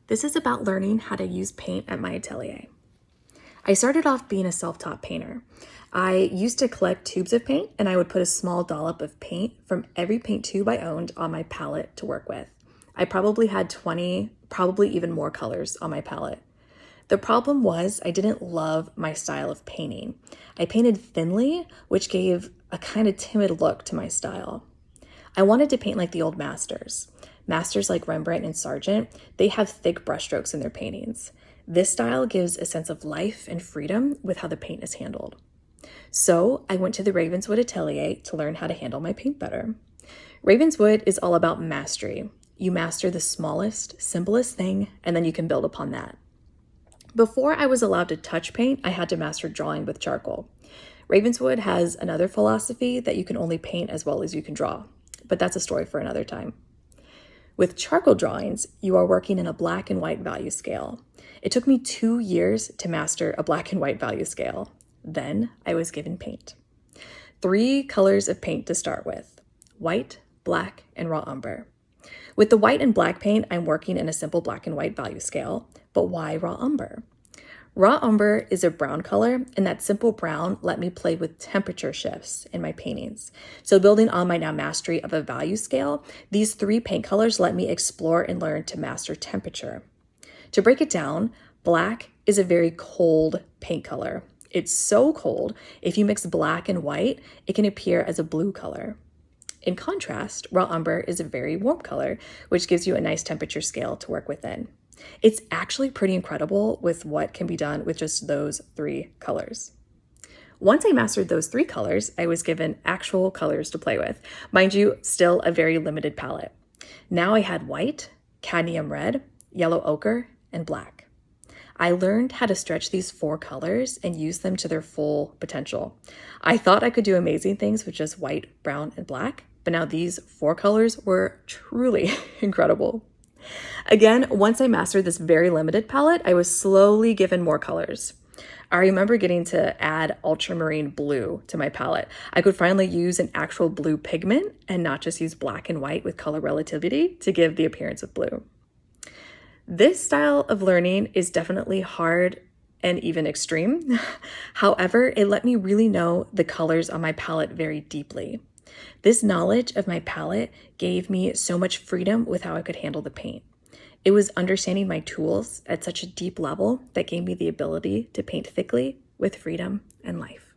This is about learning how to use paint at my atelier. I started off being a self-taught painter. I used to collect tubes of paint and I would put a small dollop of paint from every paint tube I owned on my palette to work with. I probably had 20, probably even more colors on my palette. The problem was I didn't love my style of painting. I painted thinly, which gave a kind of timid look to my style. I wanted to paint like the old masters. Masters like Rembrandt and Sargent, they have thick brushstrokes in their paintings. This style gives a sense of life and freedom with how the paint is handled. So I went to the Ravenswood Atelier to learn how to handle my paint better. Ravenswood is all about mastery. You master the smallest, simplest thing, and then you can build upon that. Before I was allowed to touch paint, I had to master drawing with charcoal. Ravenswood has another philosophy that you can only paint as well as you can draw, but that's a story for another time. With charcoal drawings, you are working in a black and white value scale. It took me 2 years to master a black and white value scale. Then I was given paint. 3 colors of paint to start with: white, black, and raw umber. With the white and black paint, I'm working in a simple black and white value scale, but why raw umber? Raw umber is a brown color, and that simple brown let me play with temperature shifts in my paintings. So building on my now mastery of a value scale, these 3 paint colors let me explore and learn to master temperature. To break it down, black is a very cold paint color. It's so cold, if you mix black and white, it can appear as a blue color. In contrast, raw umber is a very warm color, which gives you a nice temperature scale to work within. It's actually pretty incredible with what can be done with just those 3 colors. Once I mastered those 3 colors, I was given actual colors to play with. Mind you, still a very limited palette. Now I had white, cadmium red, yellow ochre, and black. I learned how to stretch these 4 colors and use them to their full potential. I thought I could do amazing things with just white, brown, and black, but now these 4 colors were truly incredible. Again, once I mastered this very limited palette, I was slowly given more colors. I remember getting to add ultramarine blue to my palette. I could finally use an actual blue pigment and not just use black and white with color relativity to give the appearance of blue. This style of learning is definitely hard and even extreme. However, it let me really know the colors on my palette very deeply. This knowledge of my palette gave me so much freedom with how I could handle the paint. It was understanding my tools at such a deep level that gave me the ability to paint thickly with freedom and life.